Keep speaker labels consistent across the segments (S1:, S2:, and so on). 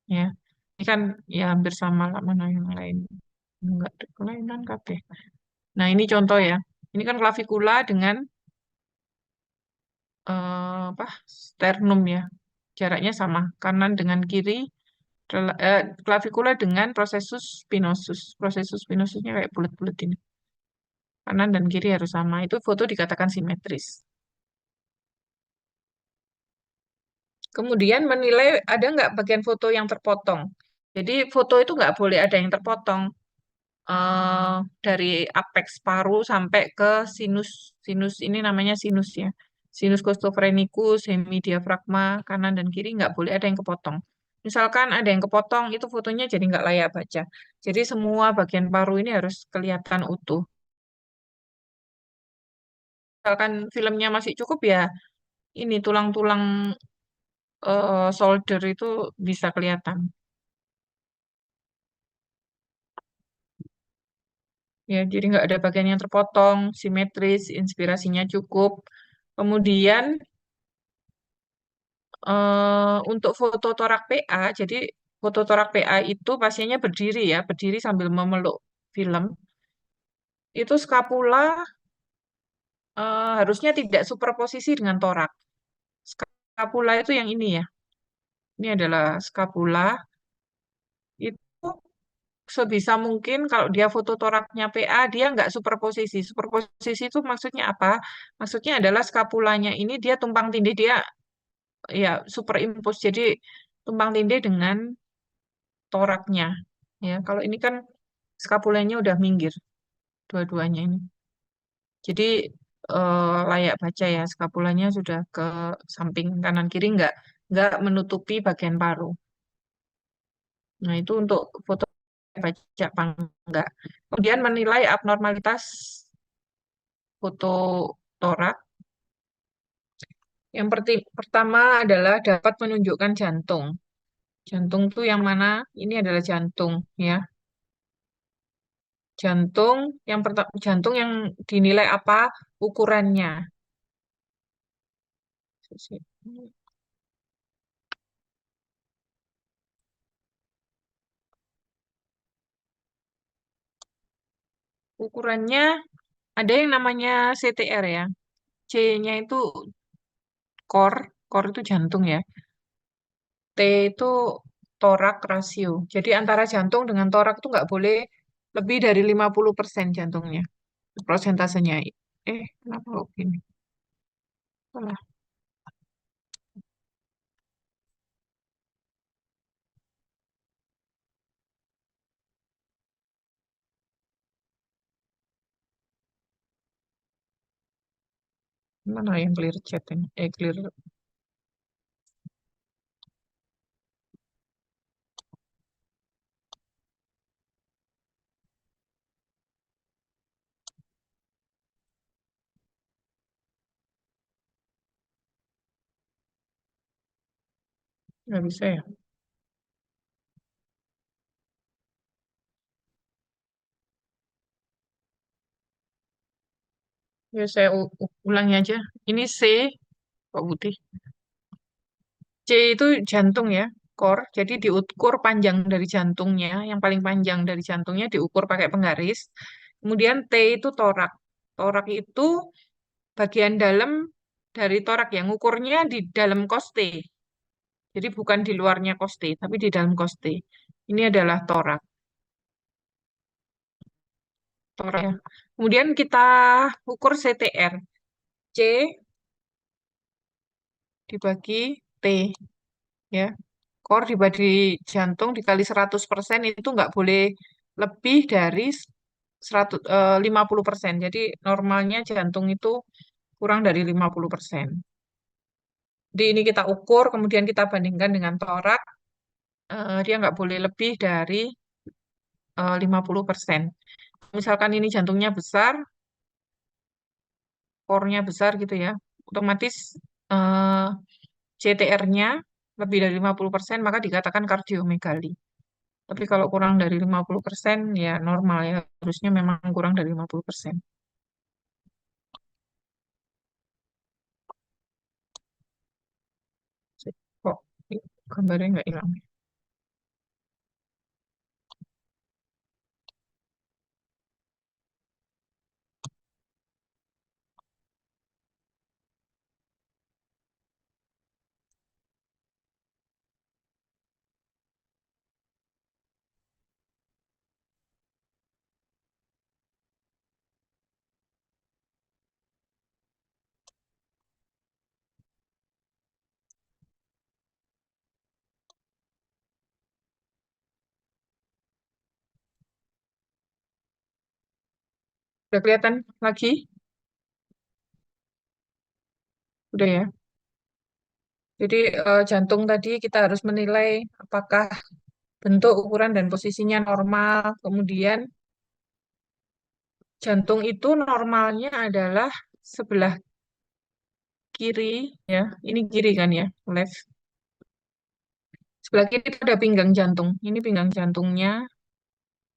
S1: ya. Ini kan ya hampir sama lah mana yang lain. Enggak ada kelainan kabeh. Nah, ini contoh ya. Ini kan klavikula dengan apa? Sternum ya. Jaraknya sama, kanan dengan kiri. Klavikula dengan prosesus spinosus. Prosesus spinosusnya kayak bulat-bulat ini. Kanan dan kiri harus sama. Itu foto dikatakan simetris. Kemudian menilai ada nggak bagian foto yang terpotong. Jadi foto itu nggak boleh ada yang terpotong dari apex paru sampai ke sinus. Sinus ini namanya sinus ya. Sinus costophrenicus, hemidiafragma, kanan dan kiri nggak boleh ada yang kepotong. Misalkan ada yang kepotong, itu fotonya jadi nggak layak baca. Jadi semua bagian paru ini harus kelihatan utuh. Misalkan filmnya masih cukup ya, ini tulang-tulang shoulder itu bisa kelihatan. Ya, jadi nggak ada bagian yang terpotong, simetris, inspirasinya cukup. Kemudian untuk foto torak PA, jadi foto torak PA itu pasiennya berdiri ya, berdiri sambil memeluk film. Itu skapula harusnya tidak superposisi dengan torak. Skapula itu yang ini ya. Ini adalah skapula. Itu sebisa mungkin kalau dia foto toraknya PA, dia nggak superposisi. Superposisi itu maksudnya apa? Maksudnya adalah skapulanya ini dia tumpang tindih, dia ya superimpos. Jadi tumpang tindih dengan toraknya. Ya, kalau ini kan skapulanya udah minggir dua-duanya ini. Jadi layak baca ya, skapulanya sudah ke samping kanan kiri, nggak menutupi bagian paru. Nah, itu untuk foto baca apa enggak. Kemudian menilai abnormalitas foto torak. Yang pertama adalah dapat menunjukkan jantung. Jantung tuh yang mana? Ini adalah jantung ya. Jantung yang pertama, jantung yang dinilai apa? Ukurannya. Ukurannya ada yang namanya CTR ya. C-nya itu core, core itu jantung ya. T itu torak rasio. Jadi antara jantung dengan torak itu nggak boleh lebih dari 50% jantungnya. Prosentasenya. Kenapa kok gini? Salah. Mana yang clear chat ini? Clear. Nggak bisa ya. Ya saya ulangi aja. Ini C, Pak Putih. C itu jantung ya, core. Jadi diukur panjang dari jantungnya, yang paling panjang dari jantungnya diukur pakai penggaris. Kemudian T itu torak. Torak itu bagian dalam dari torak yang ukurnya di dalam koste. Jadi bukan di luarnya koste, tapi di dalam koste. Ini adalah torak. Torak ya. Kemudian kita ukur CTR. C dibagi T ya. Core dibagi jantung dikali 100% itu nggak boleh lebih dari 50%. Jadi normalnya jantung itu kurang dari 50%. Jadi ini kita ukur, kemudian kita bandingkan dengan torak, dia nggak boleh lebih dari 50%. Misalkan ini jantungnya besar, core-nya besar gitu ya, otomatis eh, CTR-nya lebih dari 50%, maka dikatakan kardiomegali. Tapi kalau kurang dari 50% ya normal ya, harusnya memang kurang dari 50%. Kok gambarnya nggak hilang? Udah kelihatan lagi? Udah ya. Jadi jantung tadi kita harus menilai apakah bentuk, ukuran, dan posisinya normal. Kemudian jantung itu normalnya adalah sebelah kiri, ya. Ini kiri kan ya, left. Sebelah kiri itu ada pinggang jantung. Ini pinggang jantungnya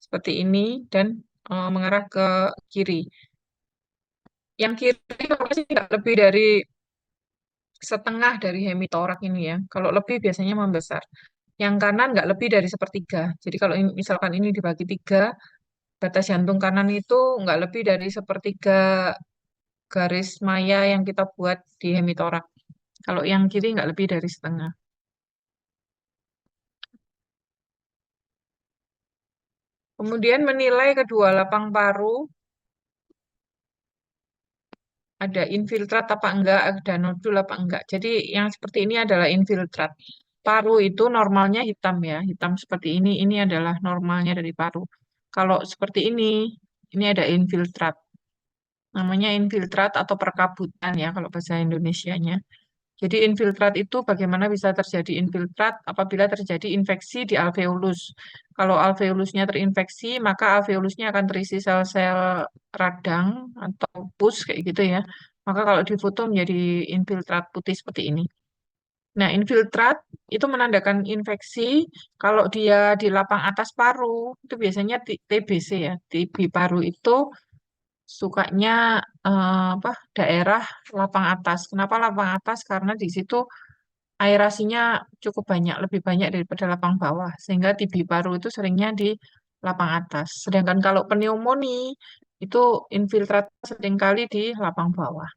S1: seperti ini dan mengarah ke kiri. Yang kiri normalnya sih nggak lebih dari setengah dari hemitorak ini ya. Kalau lebih biasanya membesar. Yang kanan nggak lebih dari sepertiga. Jadi kalau misalkan ini dibagi tiga, batas jantung kanan itu nggak lebih dari sepertiga garis maya yang kita buat di hemitorak. Kalau yang kiri nggak lebih dari setengah. Kemudian menilai kedua lapang paru, ada infiltrat apa enggak, ada nodul apa enggak. Jadi yang seperti ini adalah infiltrat. Paru itu normalnya hitam ya, hitam seperti ini. Ini adalah normalnya dari paru. Kalau seperti ini ada infiltrat. Namanya infiltrat atau perkabutan ya kalau bahasa Indonesianya. Jadi infiltrat itu bagaimana bisa terjadi infiltrat apabila terjadi infeksi di alveolus. Kalau alveolusnya terinfeksi, maka alveolusnya akan terisi sel-sel radang atau pus kayak gitu ya. Maka kalau difoto menjadi infiltrat putih seperti ini. Nah, infiltrat itu menandakan infeksi kalau dia di lapang atas paru, itu biasanya TBC ya. TB paru itu sukanya apa daerah lapang atas. Kenapa lapang atas? Karena di situ aerasinya cukup banyak, lebih banyak daripada lapang bawah, sehingga TB paru itu seringnya di lapang atas. Sedangkan kalau pneumoni itu infiltrat seringkali di lapang bawah.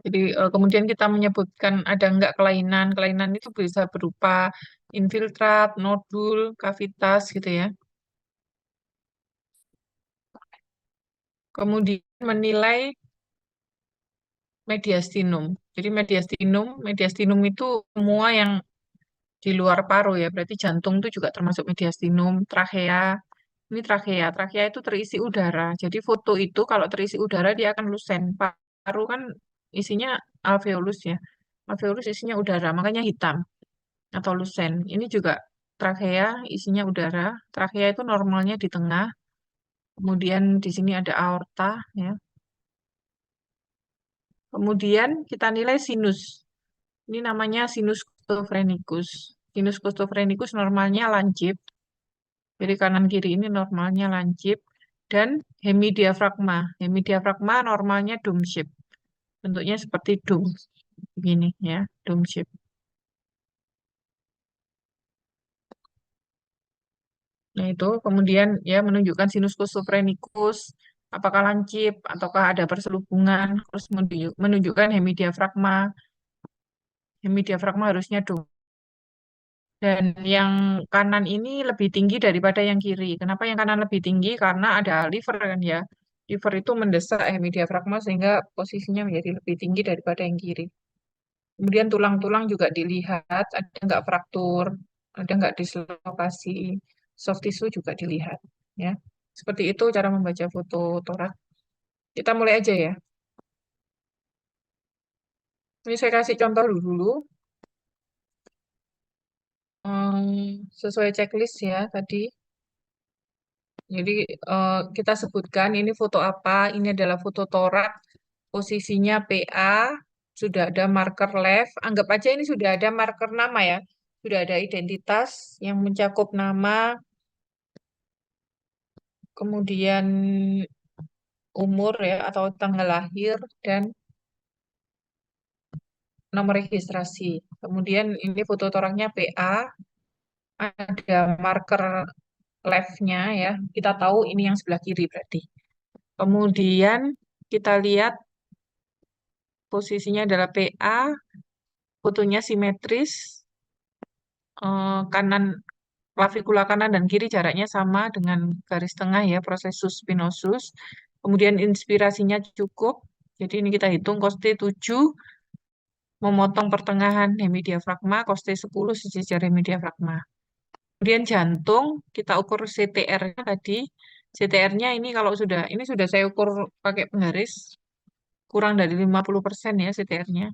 S1: Jadi kemudian kita menyebutkan ada enggak kelainan. Kelainan itu bisa berupa infiltrat, nodul, kavitas gitu ya. Kemudian menilai mediastinum. Jadi mediastinum itu semua yang di luar paru ya. Berarti jantung itu juga termasuk mediastinum, trachea. Ini trachea. Trachea itu terisi udara. Jadi foto itu kalau terisi udara dia akan lusen. Paru kan isinya alveolus ya. Alveolus isinya udara, makanya hitam atau lusen. Ini juga trachea isinya udara. Trachea itu normalnya di tengah. Kemudian di sini ada aorta ya. Kemudian kita nilai sinus. Ini namanya sinus costophrenicus. Sinus costophrenicus normalnya lancip, jadi kanan kiri ini normalnya lancip, dan hemidiafragma. Hemidiafragma normalnya dome shape, bentuknya seperti dome, begini ya, dome shape. Nah itu kemudian ya menunjukkan sinus costophrenicus, apakah lancip ataukah ada perselubungan, terus menunjukkan hemidiafragma. Hemidiafragma harusnya dome. Dan yang kanan ini lebih tinggi daripada yang kiri. Kenapa yang kanan lebih tinggi? Karena ada liver kan ya. Liver itu mendesak hemidiafragma sehingga posisinya menjadi lebih tinggi daripada yang kiri. Kemudian tulang-tulang juga dilihat, ada nggak fraktur, ada nggak dislokasi, soft tissue juga dilihat. Ya, seperti itu cara membaca foto torak. Kita mulai aja ya. Ini saya kasih contoh dulu. Sesuai checklist ya tadi. Jadi kita sebutkan ini foto apa, ini adalah foto torak, posisinya PA, sudah ada marker left, anggap aja ini sudah ada marker nama ya, sudah ada identitas yang mencakup nama, kemudian umur ya atau tanggal lahir dan nomor registrasi. Kemudian ini foto toraknya PA, ada marker left-nya ya, kita tahu ini yang sebelah kiri berarti. Kemudian kita lihat posisinya adalah PA, fotonya simetris, kanan klavikula kanan dan kiri jaraknya sama dengan garis tengah ya, prosesus spinosus. Kemudian inspirasinya cukup. Jadi ini kita hitung koste 7, memotong pertengahan hemidiafragma, koste 10 sejajar hemidiafragma. Kemudian jantung, kita ukur CTR-nya tadi. CTR-nya ini kalau ini sudah saya ukur pakai penggaris, kurang dari 50% ya CTR-nya.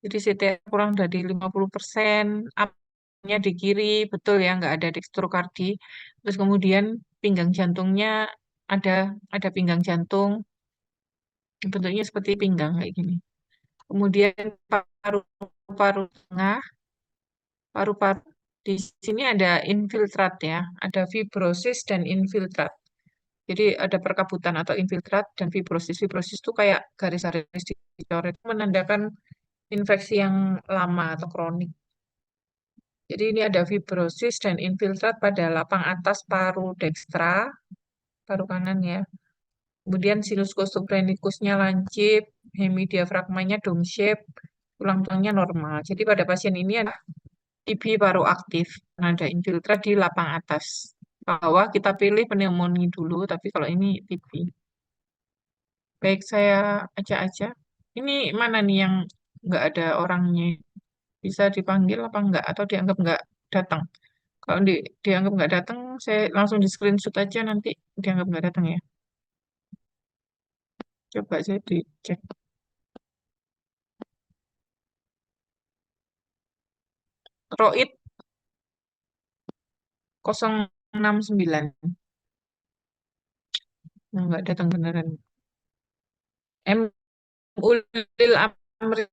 S1: Jadi CTR kurang dari 50%, apnya di kiri, betul ya, nggak ada dextrokardi. Terus kemudian pinggang jantungnya ada ada pinggang jantung, bentuknya seperti pinggang kayak gini. Kemudian paru-paru tengah, paru-paru di sini ada infiltrat ya, ada fibrosis dan infiltrat. Jadi ada perkabutan atau infiltrat dan fibrosis. Fibrosis itu kayak garis-garis dicoret, menandakan infeksi yang lama atau kronik. Jadi ini ada fibrosis dan infiltrat pada lapang atas paru dekstra, paru kanan ya. Kemudian sinus costophrenicusnya lancip, hemidiafragmanya dome shape, tulang-tulangnya normal. Jadi pada pasien ini ada TB paru aktif, ada infiltrat di lapang atas. Bawah kita pilih pneumonia dulu, tapi kalau ini TB. Baik, saya acak aja. Ini mana nih yang nggak ada orangnya? Bisa dipanggil apa enggak? Atau dianggap nggak datang? Kalau dianggap nggak datang, saya langsung di screenshot aja nanti dianggap nggak datang ya. Coba saya dicek. Roid 069. Nah, nggak datang beneran. M. Ulil Amri.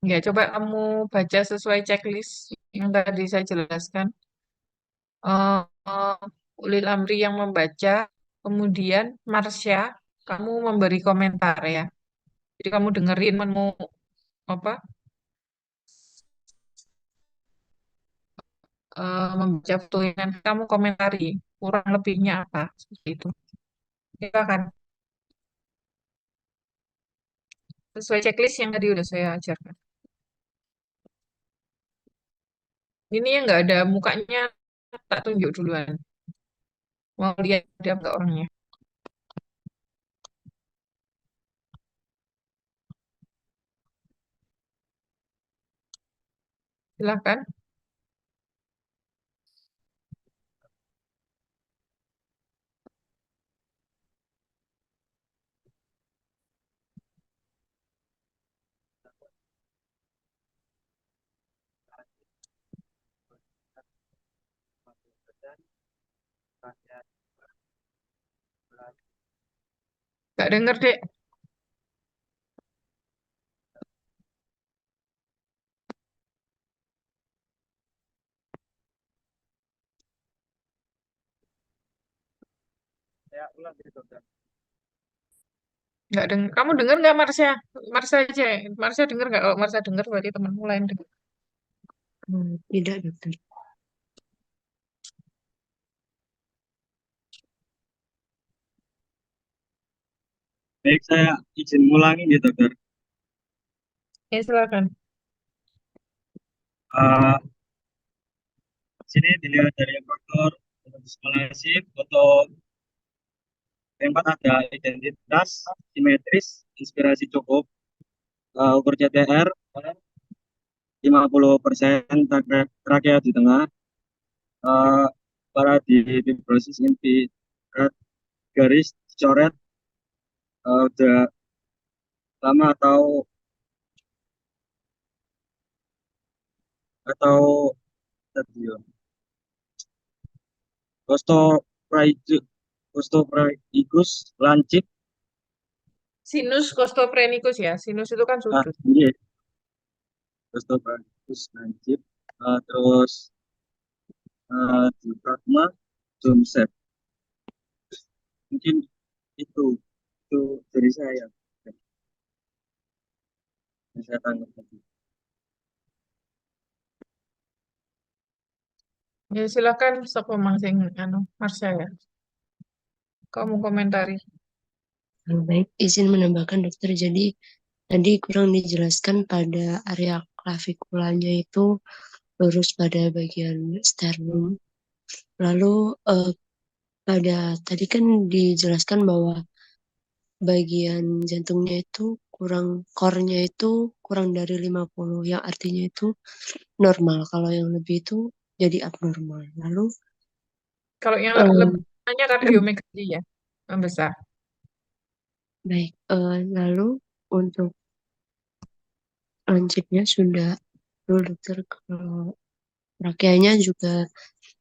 S1: Ya, coba kamu baca sesuai checklist yang tadi saya jelaskan. Eh, Ulil Amri yang membaca, kemudian Marsha, kamu memberi komentar ya. Jadi kamu dengerin menu apa membaca foto ini, nanti kamu komentari kurang lebihnya apa seperti itu. Silakan sesuai checklist yang tadi udah saya ajarkan. Ini yang nggak ada mukanya tak tunjuk duluan. Mau lihat ada nggak orangnya? Silakan. Nggak denger dek. Nggak denger. Kamu denger nggak Marsha? Marsha aja. Marsha denger nggak? Kalau Marsha denger berarti temanmu lain denger.
S2: Tidak, dokter.
S3: Baik, saya izin ngulangi nih, dokter.
S1: Ya silakan.
S3: Eh, sini dilihat dari faktor skolastik, foto tempat ada identitas, simetris, inspirasi cukup, ukur CTR, 50%, trakea di tengah, eh, para di fibrosis inti, garis coret, udah lama atau tadi ya, Costophrygus Costophrygus lancip.
S1: Sinus costophrenicus ya. Sinus itu kan sudut.
S3: Ini Costophrygus lancip. Terus di Pragma Jomsep, mungkin itu itu dari saya yang saya tangkap tadi.
S1: Ya silakan sapa sing anu Marsha ya. Kamu komentari.
S2: Baik, izin menambahkan dokter. Jadi tadi kurang dijelaskan pada area klavikulanya itu lurus pada bagian sternum. Lalu pada tadi kan dijelaskan bahwa bagian jantungnya itu core-nya itu kurang dari 50, yang artinya itu normal. Kalau yang lebih itu jadi abnormal. Lalu
S1: Kalau yang lebih
S2: eh,
S1: banyak kardiomegali ya, membesar.
S2: baik, lalu untuk lanjutnya sudah dulu dokter, kalau rakianya juga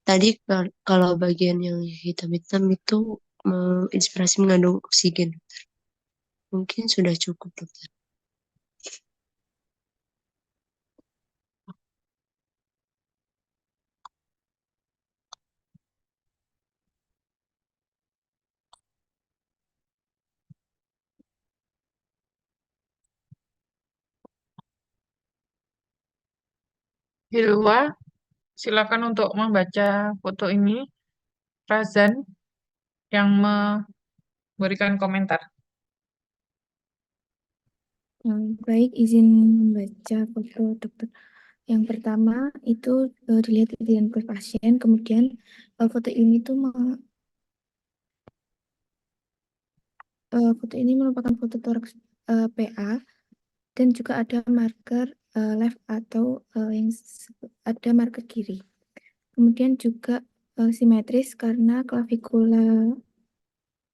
S2: tadi kalau bagian yang hitam-hitam itu menginspirasi mengandung oksigen. Mungkin sudah cukup dokter.
S1: Hilwa, silakan untuk membaca foto ini. Razan yang memberikan komentar.
S4: Baik, izin membaca foto dokter. Yang pertama itu dilihat identitas pasien, kemudian foto ini tuh foto ini merupakan foto toraks PA dan juga ada marker left atau yang ada marker kiri. Kemudian juga simetris karena klavikula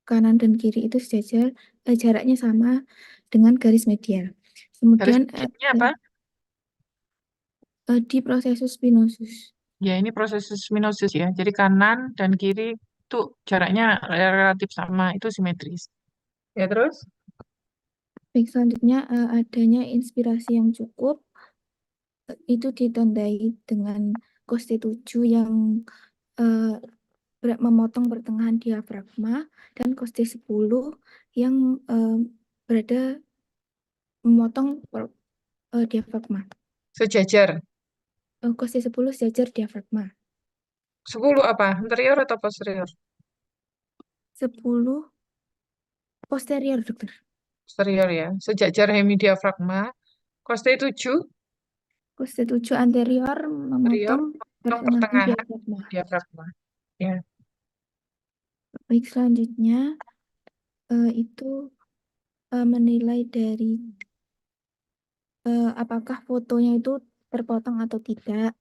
S4: kanan dan kiri itu sejajar, jaraknya sama dengan garis medial.
S1: Garis
S4: Kemudian
S1: mediannya apa?
S4: di prosesus spinosus.
S1: Ya, ini proses minosis ya. Jadi kanan dan kiri itu jaraknya relatif sama, itu simetris. Ya, terus?
S4: Baik, selanjutnya adanya inspirasi yang cukup itu ditandai dengan konstitusi yang eh, memotong pertengahan diafragma dan kosti 10 yang berada memotong diafragma.
S1: Sejajar.
S4: Kosti 10 sejajar diafragma.
S1: 10 apa? Anterior atau posterior?
S4: 10 posterior, dokter.
S1: Posterior ya. Sejajar hemidiafragma. Koste 7,
S4: Kosti 7 anterior
S1: anterior,
S4: memotong
S1: potong
S4: pertengahan
S1: pertengahan
S4: diafragma.
S1: diafragma. Ya.
S4: Baik, selanjutnya itu menilai dari apakah fotonya itu terpotong atau tidak.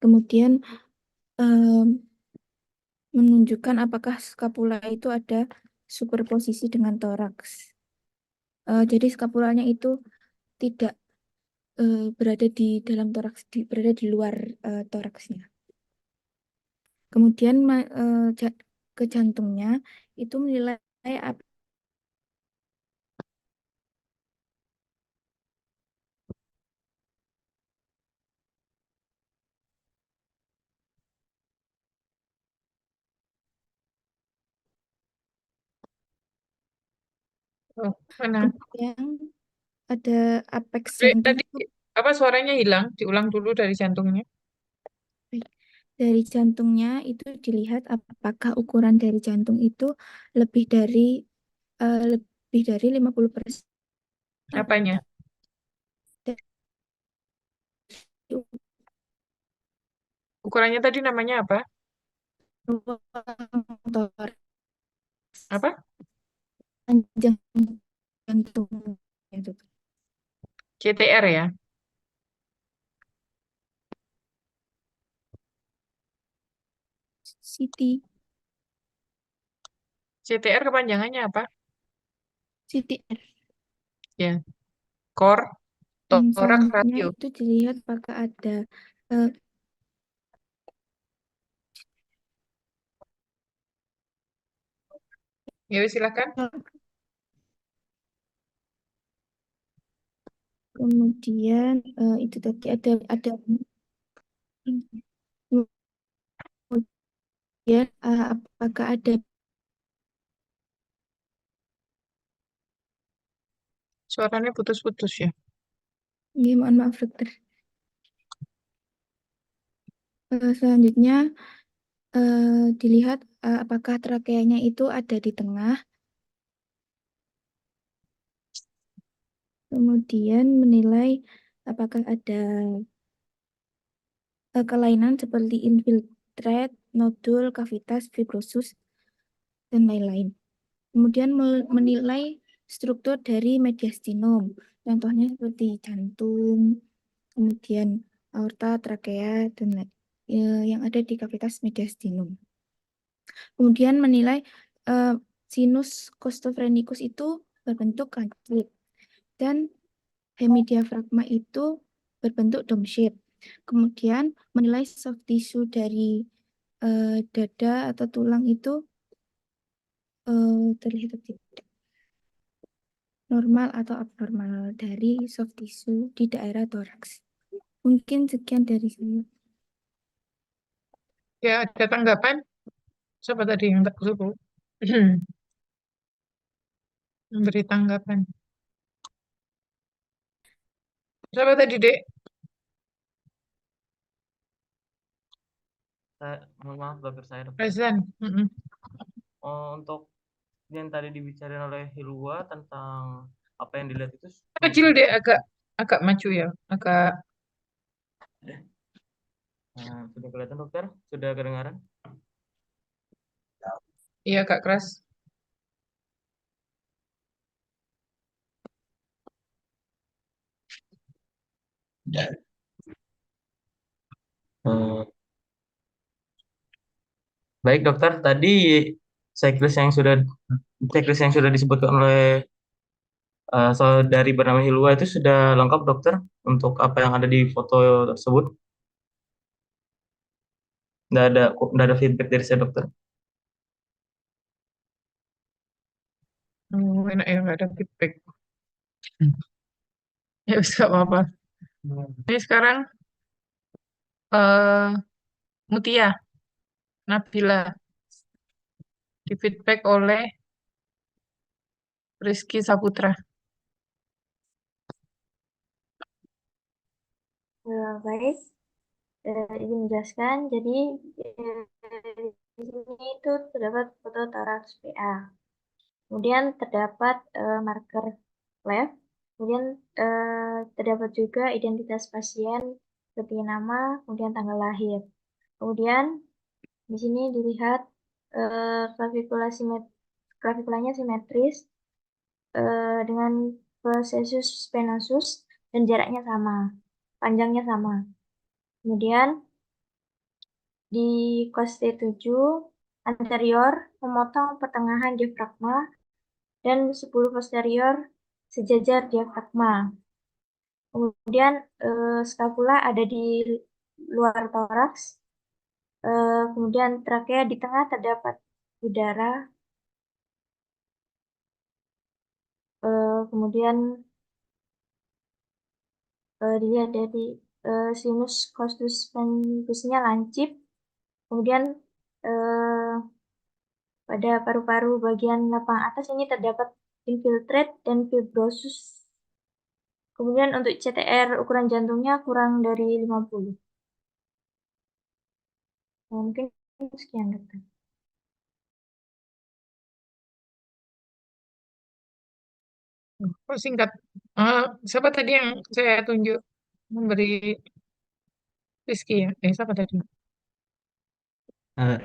S4: Kemudian menunjukkan apakah skapula itu ada superposisi dengan toraks. Jadi skapulanya itu tidak berada di dalam toraks, berada di luar toraksnya. Kemudian ke jantungnya itu menilai
S1: Oh, mana?
S4: kemudian ada apex jantung
S1: Tadi
S4: itu.
S1: apa suaranya hilang? Diulang dulu dari jantungnya.
S4: Dari jantungnya itu dilihat apakah ukuran dari jantung itu lebih dari 50%
S1: Apanya?
S4: dari
S1: Ukurannya tadi namanya apa?
S4: ruang toraks
S1: Apa?
S4: panjang jantung itu.
S1: CTR ya.
S4: CT
S1: CTR kepanjangannya apa?
S4: CTR.
S1: Ya, core, torak,
S4: Selanjutnya
S1: radio.
S4: itu dilihat apakah ada eh,
S1: Ya, wis, silakan.
S4: kemudian itu tadi ada kemudian apakah ada
S1: Suaranya putus-putus ya.
S4: mohon maaf dokter. Selanjutnya dilihat apakah trakeanya itu ada di tengah, kemudian menilai apakah ada kelainan seperti infiltrate, nodul, kavitas, fibrosus, dan lain-lain. Kemudian menilai struktur dari mediastinum. Contohnya seperti jantung, kemudian aorta, trakea, dan yang ada di kavitas mediastinum. Kemudian menilai sinus costophrenikus itu berbentuk lancip dan hemidiafragma itu berbentuk dome shape. Kemudian menilai soft tissue dari dada atau tulang itu terlihat tidak normal atau abnormal dari soft tissue di daerah toraks. Mungkin sekian dari saya.
S1: Ya, ada tanggapan? Siapa tadi yang tak suruh memberi tanggapan? Siapa tadi, Dek?
S5: Mohon maaf dokter, saya dokter.
S1: Razan.
S5: Untuk yang tadi dibicarain oleh Hilwa tentang apa yang dilihat itu
S1: Kecil, Dek, agak maju ya, agak.
S5: sudah kelihatan dokter? Sudah kedengaran?
S1: Iya, agak keras.
S5: Baik dokter, tadi checklist yang sudah disebutkan oleh saudari bernama Hilwa itu sudah lengkap dokter untuk apa yang ada di foto tersebut. Nggak ada feedback dari saya dokter.
S1: Enak ya, nggak ada feedback. Ya, bisa apa-apa. Ini sekarang Mutia, Nabila, di feedback oleh Rizky Saputra.
S6: Baik, izin menjelaskan. Jadi di sini itu terdapat foto toraks PA. Kemudian terdapat marker lab. Kemudian terdapat juga identitas pasien seperti nama, kemudian tanggal lahir. Kemudian di sini dilihat klavikulanya simetris dengan processus venosus dan jaraknya sama, panjangnya sama. Kemudian di coste 7 anterior memotong pertengahan diafragma dan 10 posterior sejajar diafragma. Kemudian skapula ada di luar toraks. Kemudian trakea di tengah terdapat udara. Kemudian dilihat dari sinus costus pharyngeusnya lancip. Kemudian pada paru-paru bagian lapang atas ini terdapat infiltrate dan fibrosus. Kemudian untuk CTR ukuran jantungnya kurang dari 50. Mungkin sekian dokter.
S1: Singkat. Siapa tadi yang saya tunjuk memberi Rizky ya? Siapa tadi?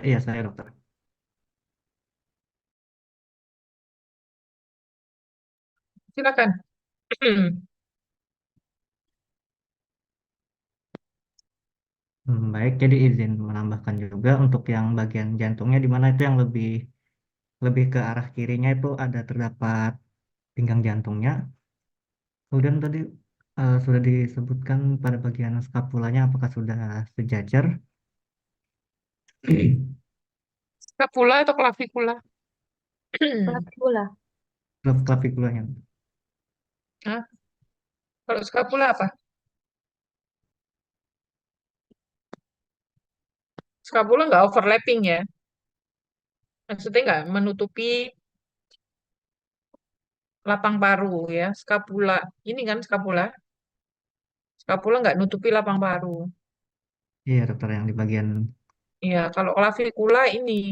S5: Iya saya dokter.
S1: Silakan.
S7: Baik, jadi izin menambahkan juga untuk yang bagian jantungnya di mana itu yang lebih ke arah kirinya itu ada terdapat pinggang jantungnya. Kemudian tadi sudah disebutkan pada bagian skapulanya apakah sudah sejajar?
S1: Skapula atau klavikula?
S6: Klavikula.
S7: Klavikulanya.
S1: Hah? Kalau skapula apa? Skapula nggak overlapping ya. Maksudnya nggak menutupi lapang paru ya. Skapula. Ini kan skapula. Skapula nggak nutupi lapang paru.
S7: Iya dokter, yang di bagian
S1: Ya, kalau klavikula ini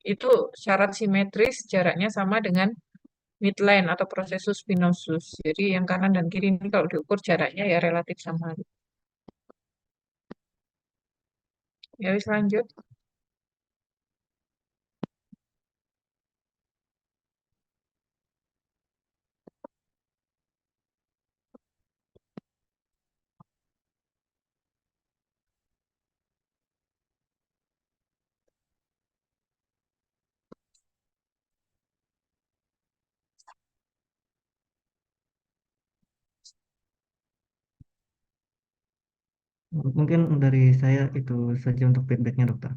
S1: itu syarat simetris jaraknya sama dengan midline atau processus spinosus. Jadi yang kanan dan kiri ini kalau diukur jaraknya ya relatif sama. Ya wis lanjut.
S7: Mungkin dari saya itu saja untuk feedbacknya, dokter.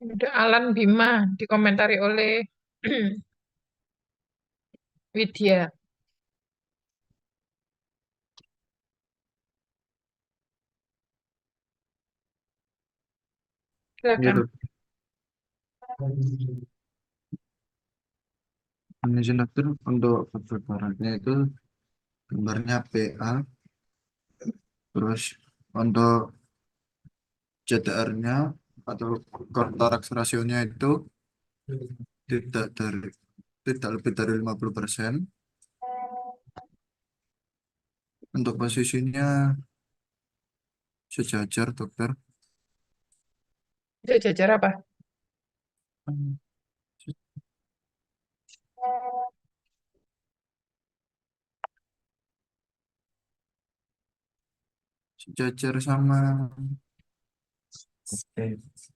S1: Ada Alan Bima dikomentari oleh Widya. Silakan.
S8: Gitu. Izin dokter, untuk fototoraknya itu gambarnya PA, terus untuk CTR-nya atau kortoraks rasionya itu tidak dari tidak lebih dari 50%. Untuk posisinya sejajar dokter.
S1: Sejajar apa?
S8: Sejajar sama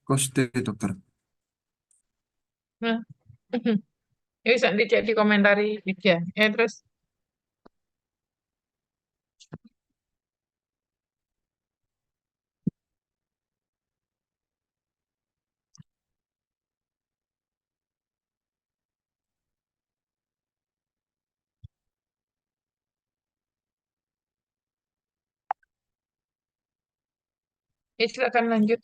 S8: koste dokter.
S1: Nah, ya bisa dicek di komentari Widya. Ya terus ya silakan lanjut.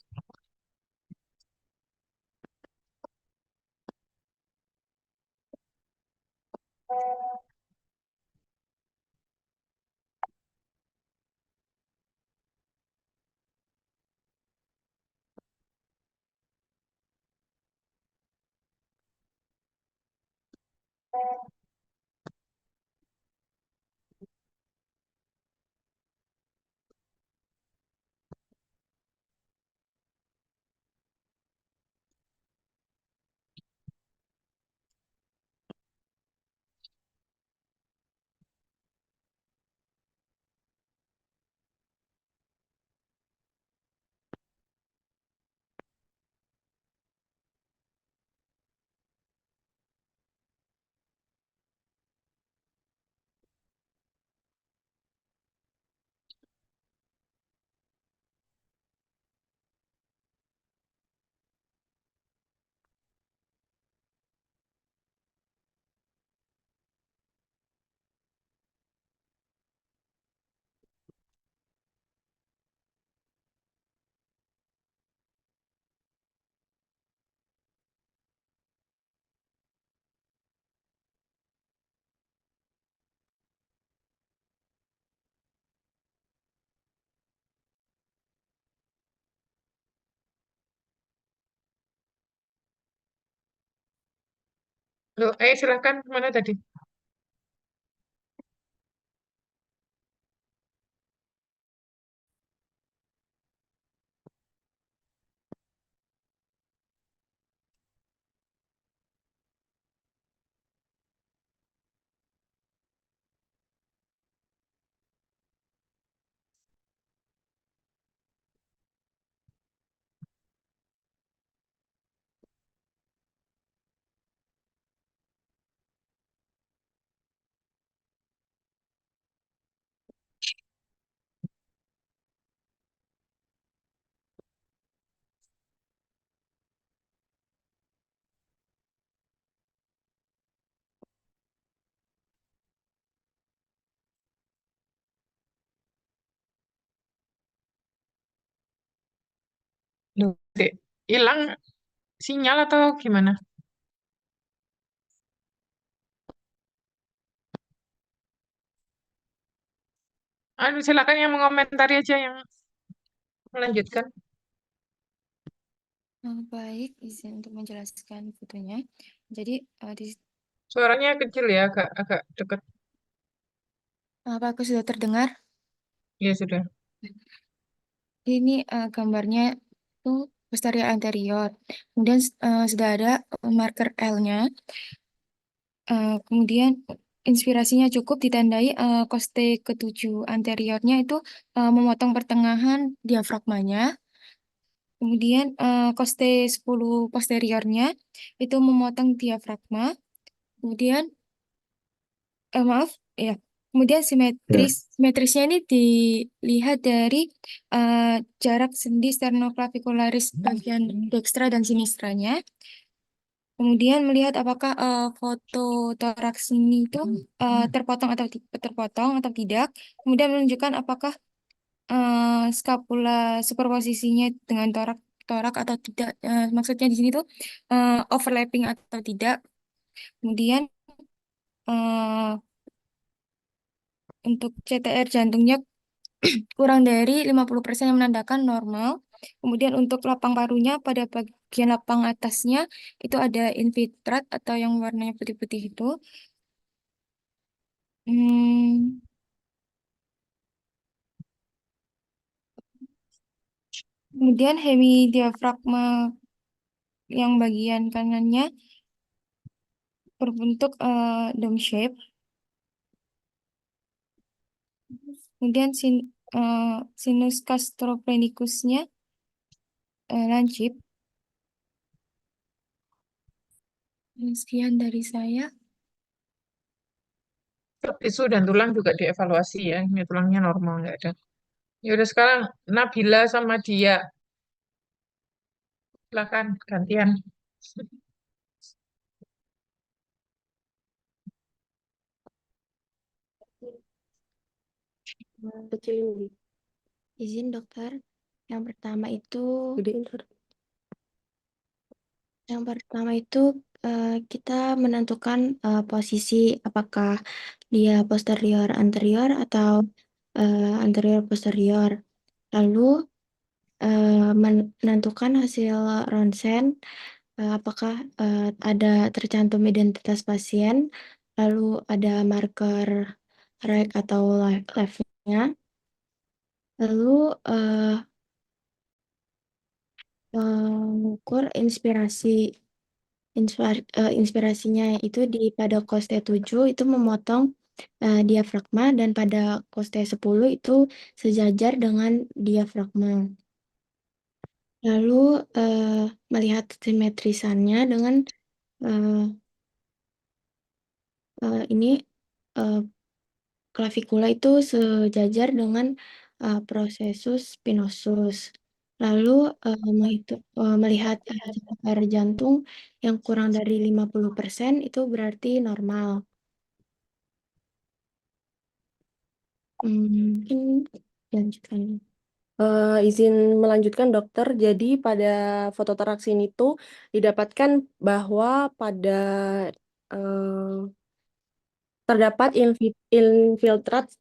S1: Loh, silakan mana tadi? Loh, Dek, hilang sinyal atau gimana? Silakan yang mengomentari aja yang melanjutkan.
S4: Baik, izin untuk menjelaskan fotonya. Jadi di
S1: Suaranya kecil ya, agak agak deket.
S4: Apa aku sudah terdengar?
S1: Ya sudah.
S4: Ini gambarnya itu posterior anterior. Kemudian sudah ada marker L-nya. Kemudian inspirasinya cukup ditandai koste ketujuh anteriornya itu memotong pertengahan diafragmanya. Kemudian koste 10 posteriornya itu memotong diafragma. Kemudian maaf ya. Kemudian
S7: Ya.
S4: simetrisnya ini dilihat dari jarak sendi sternoclavicularis bagian dekstra dan sinistranya. Kemudian melihat apakah foto toraks ini itu terpotong atau tidak. Kemudian menunjukkan apakah skapula superposisinya dengan torak atau tidak. Maksudnya di sini tuh overlapping atau tidak. Kemudian eh, untuk CTR jantungnya kurang dari 50% yang menandakan normal. Kemudian untuk lapang parunya pada bagian lapang atasnya itu ada infiltrat atau yang warnanya putih-putih itu. Hmm, Kemudian hemidiafragma yang bagian kanannya berbentuk dome shape. Kemudian sinus gastropenicusnya lancip. Sekian dari saya.
S1: Tisu dan tulang juga dievaluasi ya. Ini tulangnya normal, nggak ada. Ya udah sekarang Nabila sama dia. Silakan gantian.
S9: Kecil ini.
S10: Izin dokter, yang pertama itu
S9: Gedein suara.
S10: kita menentukan posisi apakah dia posterior anterior atau anterior posterior. Lalu menentukan hasil ronsen apakah ada tercantum identitas pasien, lalu ada marker right atau left-nya, lalu mengukur inspirasinya itu pada koste 7 itu memotong diafragma dan pada koste 10 itu sejajar dengan diafragma. Lalu melihat simetrisannya dengan ini klavikula itu sejajar dengan prosesus spinosus. Lalu melihat CPR jantung yang kurang dari 50% itu berarti normal. Mungkin lanjutkan.
S9: Izin melanjutkan dokter. Jadi pada foto toraks ini tuh didapatkan bahwa pada terdapat infiltrat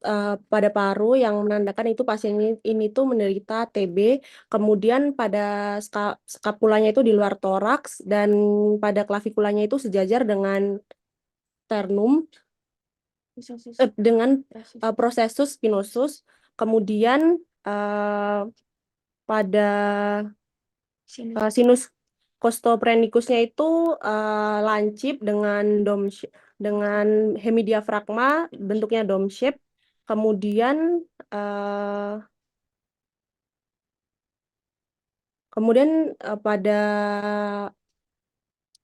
S9: pada paru yang menandakan itu pasien ini tuh menderita TB. Kemudian pada skapulanya itu di luar toraks dan pada klavikulanya itu sejajar dengan sternum dengan prosesus spinosus. Kemudian pada sinus costoprenicusnya itu lancip dengan dengan hemidiafragma bentuknya dome shape. Kemudian pada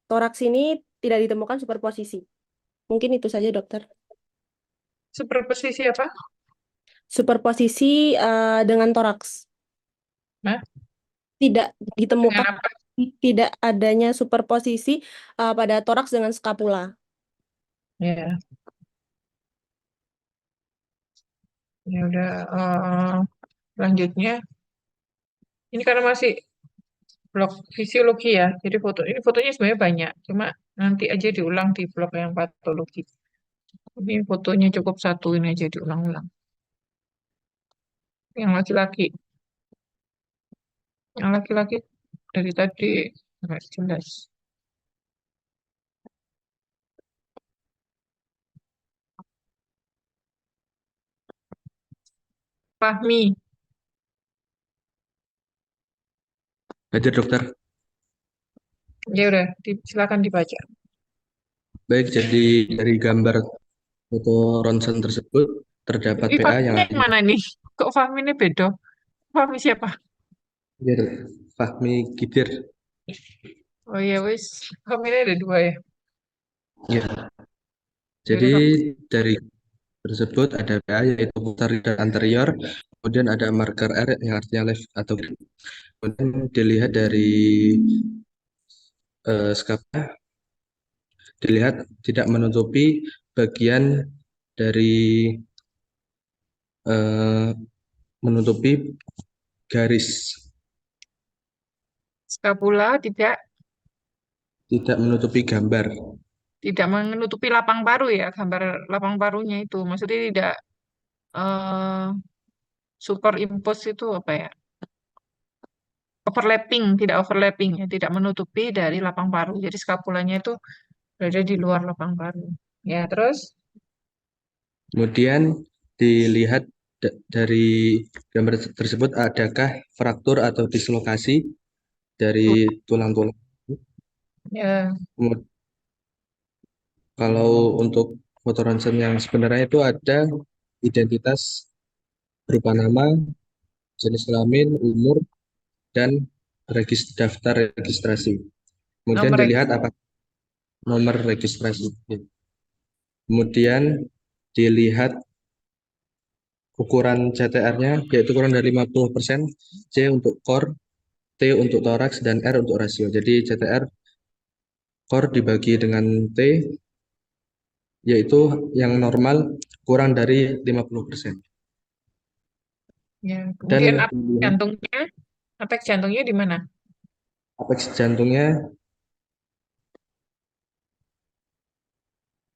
S9: toraks ini tidak ditemukan superposisi. Mungkin itu saja dokter.
S1: Superposisi apa?
S9: Superposisi dengan toraks.
S1: Nah,
S9: Tidak
S1: dengan
S9: ditemukan
S1: apa?
S9: tidak adanya superposisi pada toraks dengan skapula.
S1: Ya, ya udah. Selanjutnya, ini karena masih blok fisiologi ya, jadi fotonya sebenarnya banyak, cuma nanti aja diulang di blok yang patologi. Ini fotonya cukup satu, ini aja diulang-ulang. Yang laki-laki, dari tadi nggak jelas. Fahmi.
S11: Hadir dokter.
S1: Ya udah, silakan dibaca.
S11: Baik, jadi dari gambar foto ronsen tersebut terdapat
S1: Ini
S11: PA yang
S1: Fahmi yang mana nih? Kok Fahmi ini beda? Fahmi siapa?
S11: hadir Fahmi Gidir.
S1: Oh ya wis, Fahmi ini ada dua ya.
S11: Ya,
S1: Ya
S11: jadi
S1: udah, Fahmi.
S11: dari tersebut ada PA yaitu putar dan anterior, kemudian ada marker R yang artinya left atau kiri. Kemudian dilihat dari skapa, dilihat tidak menutupi bagian dari menutupi garis,
S1: Skapula tidak
S11: menutupi gambar.
S1: menutupi lapang paru ya, gambar lapang parunya itu. Maksudnya tidak eh superimpose itu apa ya? Overlapping, tidak overlapping ya, tidak menutupi dari lapang paru. Jadi skapulanya itu berada di luar lapang paru. Ya, terus
S11: Kemudian dilihat dari gambar tersebut adakah fraktur atau dislokasi dari tulang-tulang.
S1: ya
S11: Kalau untuk foto ronsen yang sebenarnya itu ada identitas berupa nama, jenis kelamin, umur, dan daftar registrasi. Kemudian
S1: nomor
S11: dilihat apa nomor registrasi. Kemudian dilihat ukuran CTR-nya yaitu kurang dari 50%, C untuk core, T untuk toraks, dan R untuk rasio. Jadi CTR core dibagi dengan T yaitu yang normal kurang dari 50%.
S1: ya.
S11: Dan
S1: Kemudian apeks jantungnya di mana?
S11: apeks jantungnya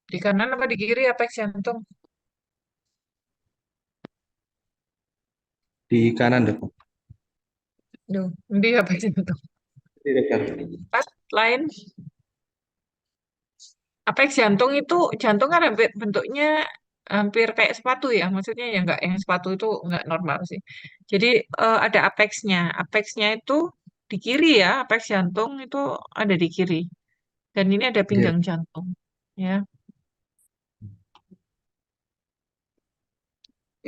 S1: Di kanan apa di kiri apeks jantung?
S11: di kanan, Dok.
S1: Duh, di apeks jantung.
S11: Di dekat.
S1: Empat lain. Apeks jantung itu jantung kan bentuknya hampir kayak sepatu ya, maksudnya ya enggak, yang sepatu itu enggak normal sih. Jadi ada apeksnya. Apeksnya itu di kiri ya, apeks jantung itu ada di kiri. Dan ini ada pinggang jantung. Ya,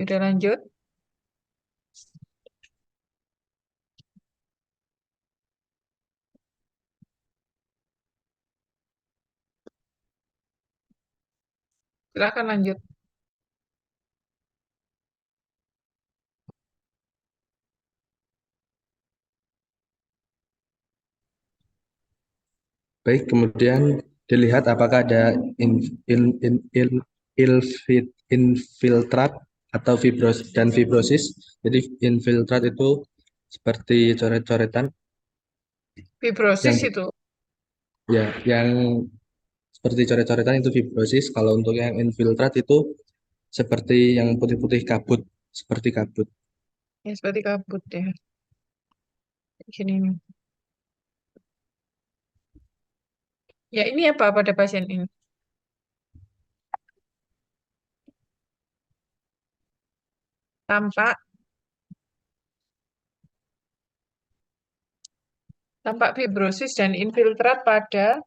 S1: udah lanjut. Silakan lanjut.
S11: Baik, kemudian dilihat apakah ada infiltrat atau fibrosis. Jadi infiltrat itu seperti coret-coretan
S1: Fibrosis
S11: yang
S1: itu.
S11: yang seperti coret-coretan itu fibrosis. Kalau untuk yang infiltrat itu seperti yang putih-putih kabut, seperti kabut.
S1: Ya, seperti kabut ya. Gini nih. Ya, ini apa pada pasien ini? Tampak fibrosis dan infiltrat pada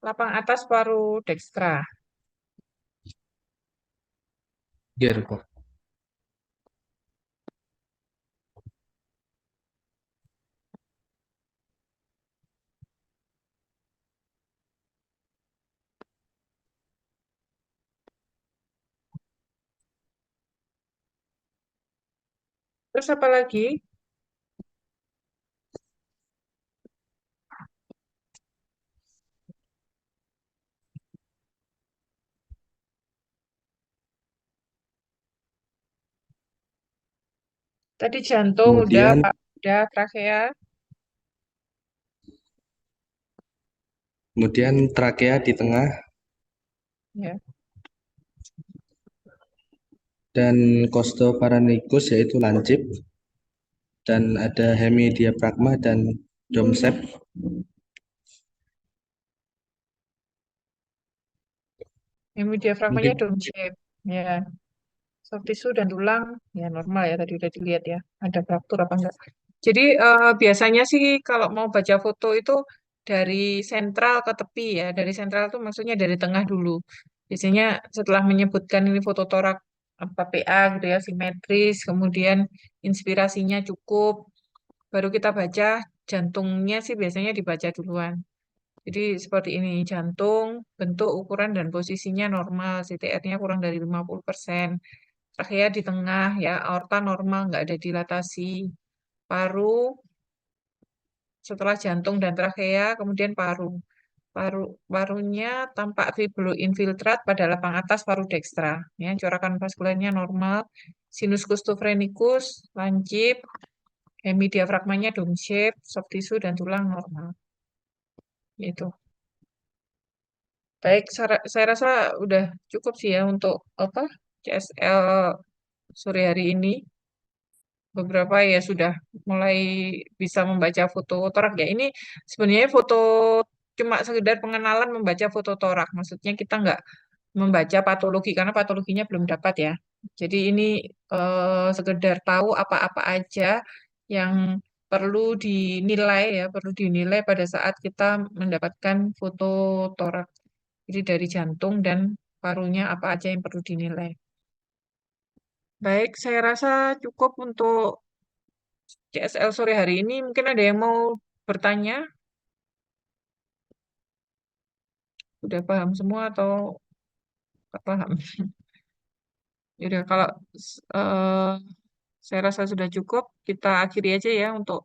S1: lapang atas paru dekstra.
S11: Biar kok.
S1: Terus apa lagi? Tadi jantung udah,
S11: Kemudian
S1: Pak. Udah, trakea.
S11: kemudian trakea di tengah
S1: Ya.
S11: dan costoparanikus yaitu lancip, dan ada hemidiafragma dan domsep.
S1: Hemidiafragmanya
S11: Mungkin
S1: dome shape. Ya. soft tissue dan tulang ya normal ya, tadi udah dilihat ya, ada fraktur apa enggak. Jadi biasanya sih kalau mau baca foto itu dari sentral ke tepi ya, dari sentral itu maksudnya dari tengah dulu. Biasanya setelah menyebutkan ini foto torak apa PA gitu ya, simetris, kemudian inspirasinya cukup, baru kita baca jantungnya sih biasanya dibaca duluan. Jadi seperti ini, jantung, bentuk, ukuran, dan posisinya normal, CTR-nya kurang dari 50%. Trachea di tengah, ya, aorta normal, nggak ada dilatasi. Paru, setelah jantung dan trachea, kemudian paru. Parunya tampak fibroinfiltrat pada lapang atas paru dekstra. Ya, corakan vaskulernya normal. Sinus custophrenikus, lancip, hemidiafragmanya dome shape, soft tissue, dan tulang normal. Itu. Baik, saya rasa udah cukup sih ya untuk apa CSL sore hari ini. Beberapa ya sudah mulai bisa membaca foto torak ya. Ini sebenarnya foto cuma sekedar pengenalan membaca foto torak. Maksudnya kita nggak membaca patologi karena patologinya belum dapat ya. Jadi ini sekedar tahu apa-apa aja yang perlu dinilai ya, perlu dinilai pada saat kita mendapatkan foto torak. Jadi dari jantung dan parunya apa aja yang perlu dinilai. Baik, saya rasa cukup untuk CSL sore hari ini. Mungkin ada yang mau bertanya? Udah paham semua atau nggak paham? Yaudah, kalau eh, saya rasa sudah cukup, kita akhiri aja ya untuk